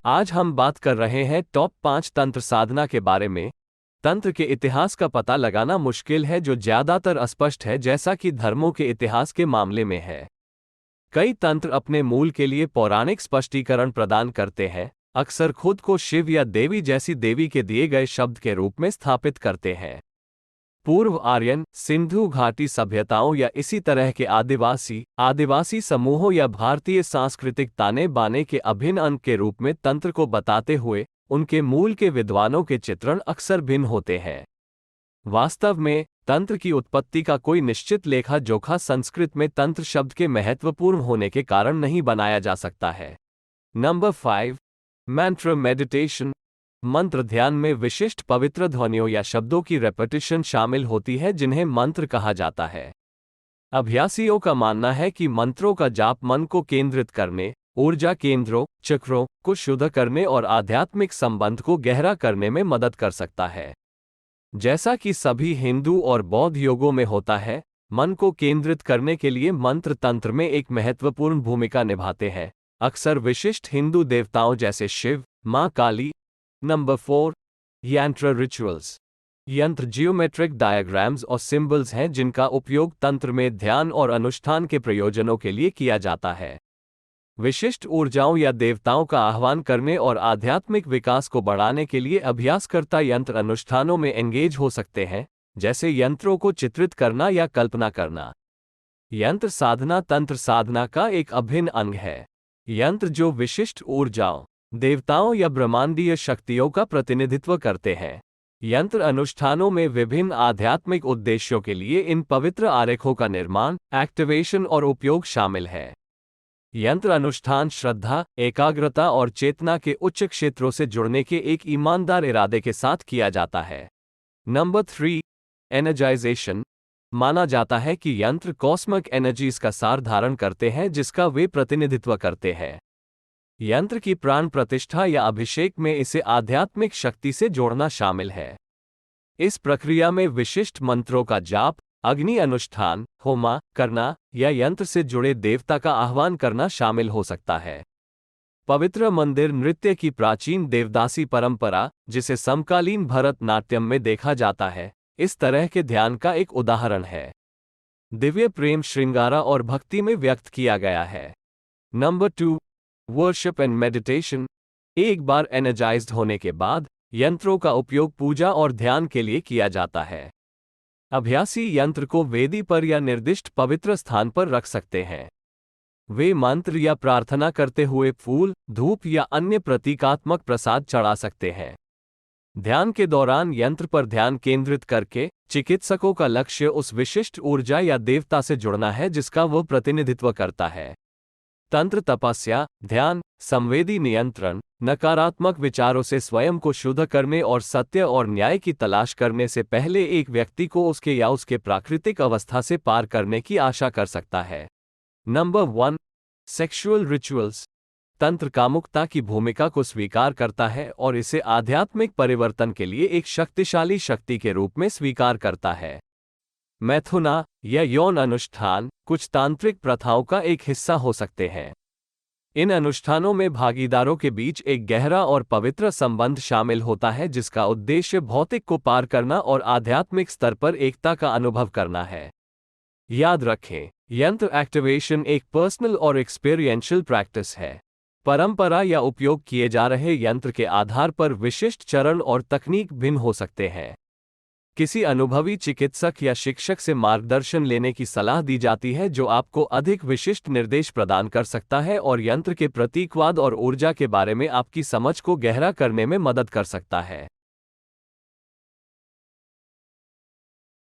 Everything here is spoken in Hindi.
आज हम बात कर रहे हैं टॉप 5 तंत्र साधना के बारे में। तंत्र के इतिहास का पता लगाना मुश्किल है, जो ज्यादातर अस्पष्ट है, जैसा कि धर्मों के इतिहास के मामले में है। कई तंत्र अपने मूल के लिए पौराणिक स्पष्टीकरण प्रदान करते हैं, अक्सर खुद को शिव या देवी जैसी देवी के दिए गए शब्द के रूप में स्थापित करते हैं। पूर्व आर्यन, सिंधु घाटी सभ्यताओं या इसी तरह के आदिवासी समूहों या भारतीय सांस्कृतिक ताने बाने के अभिन्न अंग के रूप में तंत्र को बताते हुए उनके मूल के विद्वानों के चित्रण अक्सर भिन्न होते हैं। वास्तव में तंत्र की उत्पत्ति का कोई निश्चित लेखा जोखा संस्कृत में तंत्र शब्द के महत्वपूर्ण होने के कारण नहीं बनाया जा सकता है। नंबर 5, मंत्र मेडिटेशन। मंत्र ध्यान में विशिष्ट पवित्र ध्वनियों या शब्दों की रेपिटेशन शामिल होती है, जिन्हें मंत्र कहा जाता है। अभ्यासियों का मानना है कि मंत्रों का जाप मन को केंद्रित करने, ऊर्जा केंद्रों, चक्रों को शुद्ध करने और आध्यात्मिक संबंध को गहरा करने में मदद कर सकता है। जैसा कि सभी हिंदू और बौद्ध योगों में होता है, मन को केंद्रित करने के लिए मंत्र तंत्र में एक महत्वपूर्ण भूमिका निभाते हैं, अक्सर विशिष्ट हिंदू देवताओं जैसे शिव, मां काली। नंबर 4, यंत्र रिचुअल्स। यंत्र जियोमेट्रिक डायग्राम्स और सिंबल्स हैं जिनका उपयोग तंत्र में ध्यान और अनुष्ठान के प्रयोजनों के लिए किया जाता है। विशिष्ट ऊर्जाओं या देवताओं का आह्वान करने और आध्यात्मिक विकास को बढ़ाने के लिए अभ्यासकर्ता यंत्र अनुष्ठानों में एंगेज हो सकते हैं, जैसे यंत्रों को चित्रित करना या कल्पना करना। यंत्र साधना तंत्र साधना का एक अभिन्न अंग है। यंत्र जो विशिष्ट ऊर्जाओं, देवताओं या ब्रह्मांडीय शक्तियों का प्रतिनिधित्व करते हैं। यंत्र अनुष्ठानों में विभिन्न आध्यात्मिक उद्देश्यों के लिए इन पवित्र आरेखों का निर्माण, एक्टिवेशन और उपयोग शामिल है। यंत्र अनुष्ठान श्रद्धा, एकाग्रता और चेतना के उच्च क्षेत्रों से जुड़ने के एक ईमानदार इरादे के साथ किया जाता है। नंबर 3, एनर्जाइजेशन। माना जाता है कि यंत्र कॉस्मिक एनर्जीज का सार धारण करते हैं जिसका वे प्रतिनिधित्व करते हैं। यंत्र की प्राण प्रतिष्ठा या अभिषेक में इसे आध्यात्मिक शक्ति से जोड़ना शामिल है। इस प्रक्रिया में विशिष्ट मंत्रों का जाप, अग्नि अनुष्ठान, होमा करना या यंत्र से जुड़े देवता का आह्वान करना शामिल हो सकता है। पवित्र मंदिर नृत्य की प्राचीन देवदासी परंपरा, जिसे समकालीन भरतनाट्यम में देखा जाता है, इस तरह के ध्यान का एक उदाहरण है। दिव्य प्रेम श्रृंगारा और भक्ति में व्यक्त किया गया है। Number 2, worship and meditation. एक बार एनर्जाइज्ड होने के बाद यंत्रों का उपयोग पूजा और ध्यान के लिए किया जाता है। अभ्यासी यंत्र को वेदी पर या निर्दिष्ट पवित्र स्थान पर रख सकते हैं। वे मंत्र या प्रार्थना करते हुए फूल, धूप या अन्य प्रतीकात्मक प्रसाद चढ़ा सकते हैं। ध्यान के दौरान यंत्र पर ध्यान केंद्रित करके चिकित्सकों का लक्ष्य उस विशिष्ट ऊर्जा या देवता से जुड़ना है जिसका वह प्रतिनिधित्व करता है। तंत्र तपस्या, ध्यान, संवेदी नियंत्रण, नकारात्मक विचारों से स्वयं को शुद्ध करने और सत्य और न्याय की तलाश करने से पहले एक व्यक्ति को उसके या उसके प्राकृतिक अवस्था से पार करने की आशा कर सकता है। Number 1, sexual rituals. तंत्र कामुकता की भूमिका को स्वीकार करता है और इसे आध्यात्मिक परिवर्तन के लिए एक शक्तिशाली शक्ति के रूप में स्वीकार करता है। मैथुना या यौन अनुष्ठान कुछ तांत्रिक प्रथाओं का एक हिस्सा हो सकते हैं। इन अनुष्ठानों में भागीदारों के बीच एक गहरा और पवित्र संबंध शामिल होता है जिसका उद्देश्य भौतिक को पार करना और आध्यात्मिक स्तर पर एकता का अनुभव करना है। याद रखें, यंत्र एक्टिवेशन एक पर्सनल और एक्सपीरियंशियल प्रैक्टिस है। परंपरा या उपयोग किए जा रहे यंत्र के आधार पर विशिष्ट चरण और तकनीक भिन्न हो सकते हैं। किसी अनुभवी चिकित्सक या शिक्षक से मार्गदर्शन लेने की सलाह दी जाती है जो आपको अधिक विशिष्ट निर्देश प्रदान कर सकता है और यंत्र के प्रतीकवाद और ऊर्जा के बारे में आपकी समझ को गहरा करने में मदद कर सकता है।